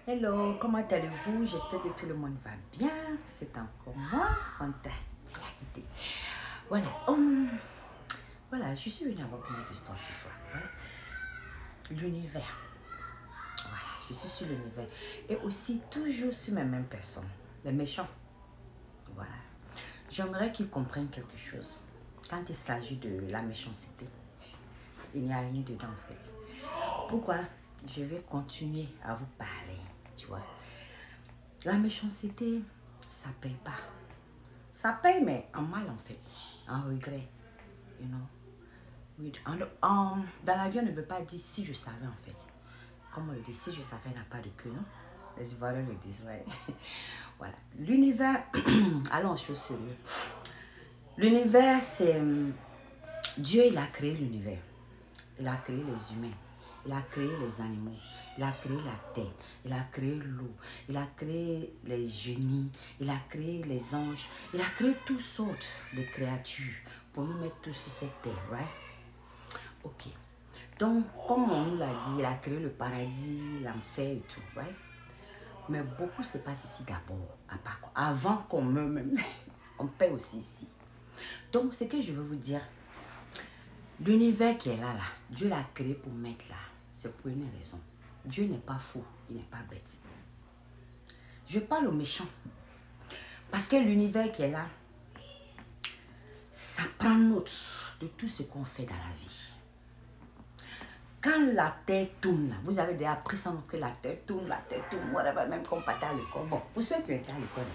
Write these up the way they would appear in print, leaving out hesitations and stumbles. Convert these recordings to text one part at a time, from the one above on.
Hello, comment allez-vous? J'espère que tout le monde va bien. C'est encore moi, Fantastique. Voilà, voilà, je suis venue avoir une autre histoire ce soir. Voilà. L'univers. Voilà, je suis sur l'univers. Et aussi, toujours sur mes mêmes personnes. Les méchants. Voilà. J'aimerais qu'ils comprennent quelque chose. Quand il s'agit de la méchanceté, il n'y a rien dedans en fait. Pourquoi? Je vais continuer à vous parler, tu vois. La méchanceté, ça paye pas. Ça paye, mais en mal en fait, en regret, you know. Oui, dans la vie, on ne veut pas dire si je savais en fait. Comme on le dit, si je savais n'a pas de queue, non? Les Ivoiriens le disent, ouais. Voilà. L'univers, allons, je suis sérieux. L'univers, c'est... Dieu, il a créé l'univers. Il a créé les humains. Il a créé les animaux. Il a créé la terre. Il a créé l'eau. Il a créé les génies. Il a créé les anges. Il a créé toutes sortes de créatures pour nous mettre tous sur cette terre, right? Ok. Donc, comme on nous l'a dit, il a créé le paradis, l'enfer et tout, right? Mais beaucoup se passe ici d'abord, avant qu'on meure même. On paie aussi ici. Donc, ce que je veux vous dire, l'univers qui est là, Dieu l'a créé pour mettre là. C'est pour une raison. Dieu n'est pas fou, il n'est pas bête. Je parle aux méchants. Parce que l'univers qui est là, ça prend note de tout ce qu'on fait dans la vie. Quand la terre tourne, là, vous avez déjà appris ça, que la terre tourne, whatever, même qu'on partait à l'école. Bon, pour ceux qui étaient à l'école,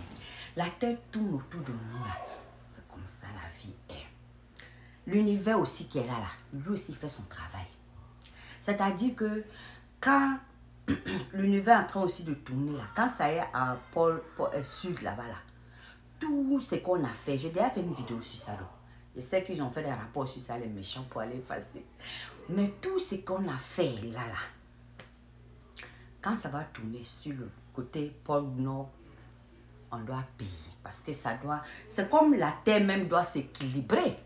la terre tourne autour de nous, là. C'est comme ça la vie est. L'univers aussi qui est là, lui aussi fait son travail. C'est-à-dire que quand l'univers est en train aussi de tourner, là, quand ça est à pôle sud là-bas, là, tout ce qu'on a fait, j'ai déjà fait une vidéo sur ça. Je sais qu'ils ont fait des rapports sur ça, les méchants, pour aller effacer. Mais tout ce qu'on a fait là, quand ça va tourner sur le côté pôle nord, on doit payer. Parce que ça doit... C'est comme la terre même doit s'équilibrer.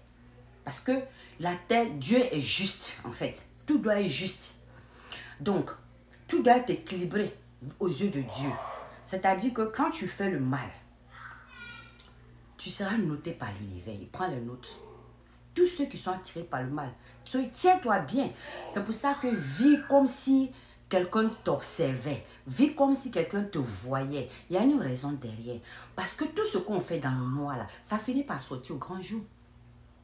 Parce que la terre, Dieu est juste, en fait. Tout doit être juste. Donc, tout doit être équilibré aux yeux de Dieu. C'est-à-dire que quand tu fais le mal, tu seras noté par l'univers. Il prend les notes. Tous ceux qui sont attirés par le mal, tiens-toi bien. C'est pour ça que vis comme si quelqu'un t'observait. Vis comme si quelqu'un te voyait. Il y a une raison derrière. Parce que tout ce qu'on fait dans le noir, là, ça finit par sortir au grand jour.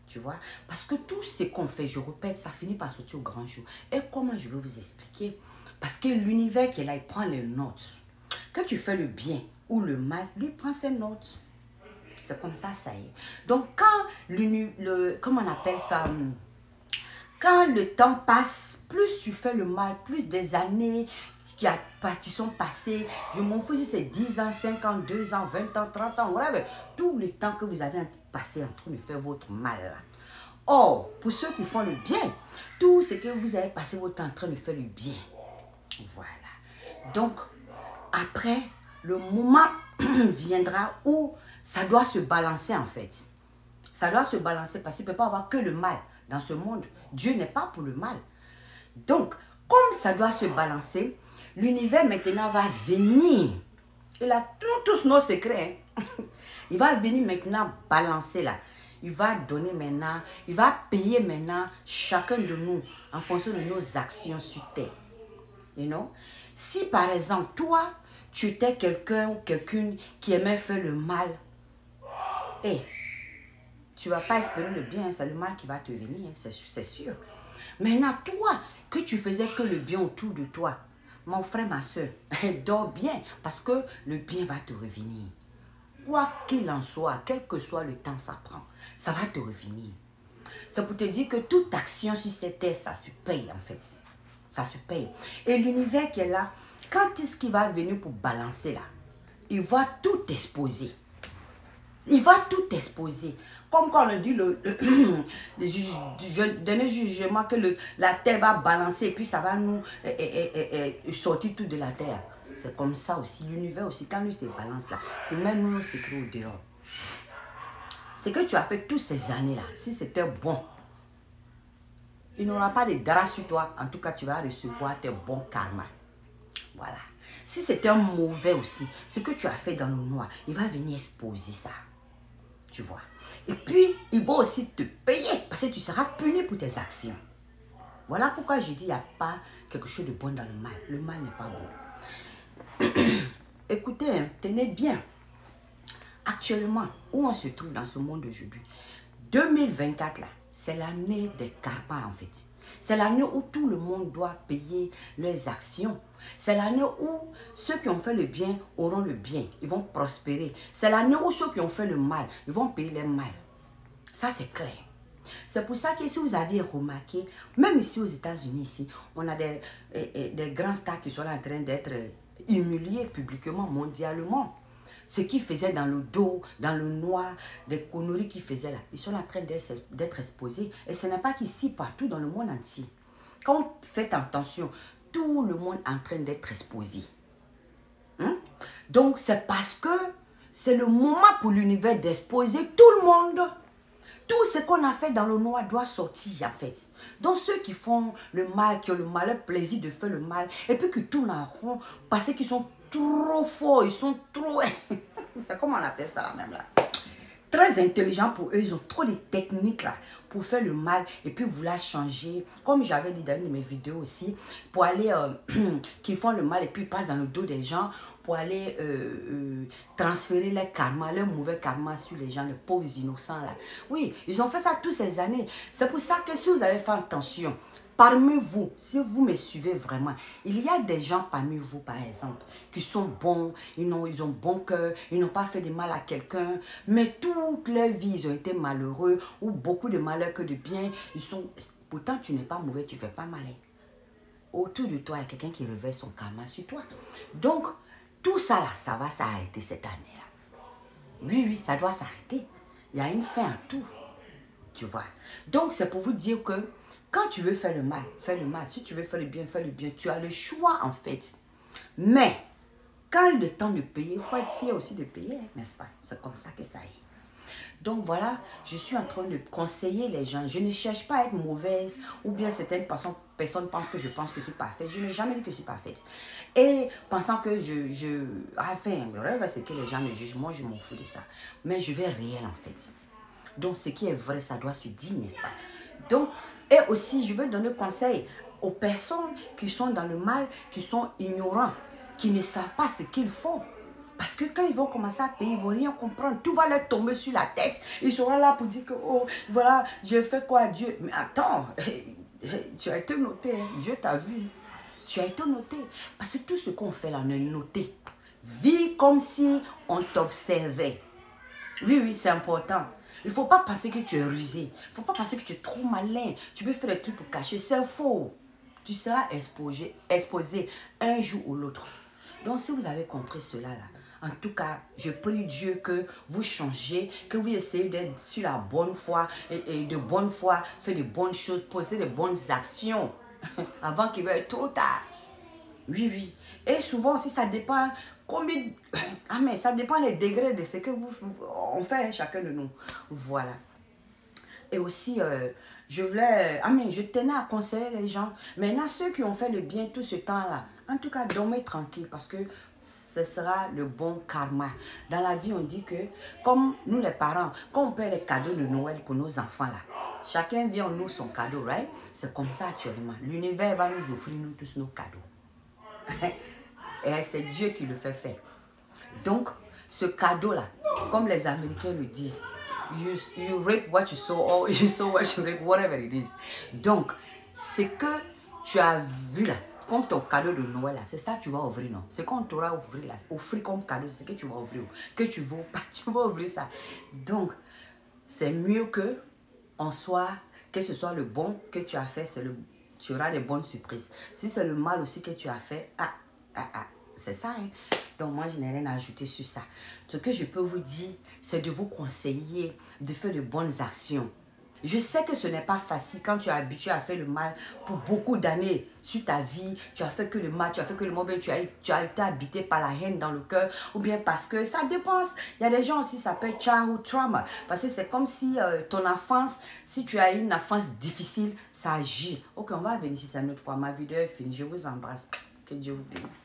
Tu vois? Parce que tout ce qu'on fait, je répète, ça finit par sortir au grand jour. Et comment je vais vous expliquer? Parce que l'univers qui est là, il prend les notes. Que tu fais le bien ou le mal, lui prend ses notes. C'est comme ça, ça y est. Donc, quand comment on appelle ça? Quand le temps passe, plus tu fais le mal, plus des années qui sont passées, je m'en fous si c'est 10 ans, 5 ans, 2 ans, 20 ans, 30 ans, whatever. Tout le temps que vous avez passé en train de faire votre mal là. Or, pour ceux qui font le bien, tout ce que vous avez passé votre temps en train de faire le bien. Voilà. Donc, après, le moment viendra où ça doit se balancer en fait. Ça doit se balancer parce qu'il ne peut pas avoir que le mal dans ce monde. Dieu n'est pas pour le mal. Donc, comme ça doit se balancer, l'univers maintenant va venir. Il a tous nos secrets. Hein. Il va venir maintenant balancer là. Il va donner maintenant, il va payer maintenant chacun de nous en fonction de nos actions sur terre. You know? Si par exemple, toi, tu étais quelqu'un ou quelqu'une qui aimait faire le mal, et tu ne vas pas espérer le bien, c'est le mal qui va te venir, c'est sûr. Maintenant, toi, que tu faisais que le bien autour de toi, mon frère, ma soeur, dors bien, parce que le bien va te revenir. Quoi qu'il en soit, quel que soit le temps ça prend, ça va te revenir. C'est pour te dire que toute action sur cette terre, ça se paye en fait. Ça se paye. Et l'univers qui est là, quand est-ce qu'il va venir pour balancer là? Il va tout exposer. Il va tout exposer. Comme quand on dit le dernier jugement que la terre va balancer et puis ça va nous sortir tout de la terre. C'est comme ça aussi. L'univers aussi, quand lui se balance là, il met nous nos secrets au dehors. Ce que tu as fait toutes ces années-là, si c'était bon, il n'aura pas de drap sur toi. En tout cas, tu vas recevoir tes bons karmas. Voilà. Si c'est un mauvais aussi, ce que tu as fait dans le noir, il va venir exposer ça. Tu vois. Et puis, il va aussi te payer parce que tu seras puni pour tes actions. Voilà pourquoi je dis il n'y a pas quelque chose de bon dans le mal. Le mal n'est pas bon. Écoutez, hein, tenez bien. Actuellement, où on se trouve dans ce monde d'aujourd'hui, 2024 là, c'est l'année des karmas en fait. C'est l'année où tout le monde doit payer leurs actions. C'est l'année où ceux qui ont fait le bien auront le bien. Ils vont prospérer. C'est l'année où ceux qui ont fait le mal, ils vont payer les mal. Ça, c'est clair. C'est pour ça que si vous aviez remarqué, même ici aux États-Unis, ici, on a des grands stars qui sont en train d'être humiliés publiquement, mondialement. Ce qu'ils faisaient dans le dos, dans le noir, des conneries qu'ils faisaient là, ils sont en train d'être exposés. Et ce n'est pas qu'ici, partout dans le monde entier. Quand vous faites attention, tout le monde est en train d'être exposé. Hein? Donc, c'est parce que c'est le moment pour l'univers d'exposer tout le monde. Tout ce qu'on a fait dans le noir doit sortir en fait. Donc ceux qui font le mal, qui ont le malheur, plaisir de faire le mal, et puis qui tournent en rond parce qu'ils sont trop forts, ils sont trop... C'est comment on appelle ça là même là? Très intelligents pour eux, ils ont trop de techniques là pour faire le mal et puis vouloir changer. Comme j'avais dit dans une de mes vidéos aussi, pour aller, qui font le mal et puis ils passent dans le dos des gens pour aller transférer les karmas, leurs mauvais karmas sur les gens, les pauvres innocents là. Oui, ils ont fait ça toutes ces années. C'est pour ça que si vous avez fait attention, parmi vous, si vous me suivez vraiment, il y a des gens parmi vous, par exemple, qui sont bons, ils ont bon cœur, ils n'ont pas fait de mal à quelqu'un, mais toute leur vie, ils ont été malheureux, ou beaucoup de malheur que de bien. Pourtant, tu n'es pas mauvais, tu ne fais pas mal. Autour de toi, il y a quelqu'un qui réveille son karma sur toi. Donc, tout ça là, ça va s'arrêter cette année-là. Oui, oui, ça doit s'arrêter. Il y a une fin à tout. Tu vois. Donc, c'est pour vous dire que quand tu veux faire le mal, fais le mal. Si tu veux faire le bien, fais le bien. Tu as le choix, en fait. Mais, quand il est temps de payer, il faut être fier aussi de payer, n'est-ce pas? C'est comme ça que ça est. Donc, voilà, je suis en train de conseiller les gens. Je ne cherche pas à être mauvaise ou bien certaines personnes pensent que je pense que je suis parfaite. Je n'ai jamais dit que je suis parfaite. Et pensant que enfin, le rêve, c'est que les gens me jugent. Moi, je m'en fous de ça. Mais je vais réel, en fait. Donc, ce qui est vrai, ça doit se dire, n'est-ce pas? Donc, et aussi, je veux donner conseil aux personnes qui sont dans le mal, qui sont ignorants, qui ne savent pas ce qu'ils font. Parce que quand ils vont commencer à payer, ils ne vont rien comprendre. Tout va leur tomber sur la tête. Ils seront là pour dire que, oh, voilà, j'ai fait quoi à Dieu? Mais attends, tu as été noté, hein? Dieu t'a vu. Tu as été noté. Parce que tout ce qu'on fait là, on est noté. Vis comme si on t'observait. Oui, oui, c'est important. Il ne faut pas penser que tu es rusé. Il ne faut pas penser que tu es trop malin. Tu peux faire des trucs pour cacher. C'est faux. Tu seras exposé un jour ou l'autre. Donc, si vous avez compris cela, là, en tout cas, je prie Dieu que vous changez, que vous essayez d'être sur la bonne foi et de bonne foi, faire de bonnes choses, poser de bonnes actions avant qu'il veuille trop tard. Oui, oui. Et souvent aussi, ça dépend combien... Ah, mais ça dépend des degrés de ce que on fait chacun de nous. Voilà. Et aussi, je tenais à conseiller les gens. Maintenant, ceux qui ont fait le bien tout ce temps-là, en tout cas, dormez tranquille parce que ce sera le bon karma. Dans la vie, on dit que, comme nous les parents, quand on paie les cadeaux de Noël pour nos enfants là, chacun vient nous son cadeau, right? C'est comme ça actuellement. L'univers va nous offrir nous tous nos cadeaux. Et c'est Dieu qui le fait faire. Donc, ce cadeau-là, comme les Américains le disent, you reap what you sow, or you sow what you reap, whatever it is. Donc, ce que tu as vu là, comme ton cadeau de Noël là, c'est ça que tu vas ouvrir, non? C'est qu'on t'aura offert comme cadeau, c'est ce que tu vas ouvrir. Que tu veux pas, tu vas ouvrir ça. Donc, c'est mieux que on soit, que ce soit le bon que tu as fait, tu auras des bonnes surprises. Si c'est le mal aussi que tu as fait, c'est ça, hein? Donc moi, je n'ai rien à ajouter sur ça. Ce que je peux vous dire, c'est de vous conseiller de faire de bonnes actions. Je sais que ce n'est pas facile quand tu es habitué à faire le mal pour beaucoup d'années sur ta vie. Tu as fait que le mal, tu as fait que le mauvais, tu as été habité par la haine dans le cœur. Ou bien parce que ça dépend. Il y a des gens aussi, ça s'appelle childhood trauma. Parce que c'est comme si ton enfance, si tu as eu une enfance difficile, ça agit. Ok, on va venir ici une autre fois. Ma vidéo est finie. Je vous embrasse. Que Dieu vous bénisse.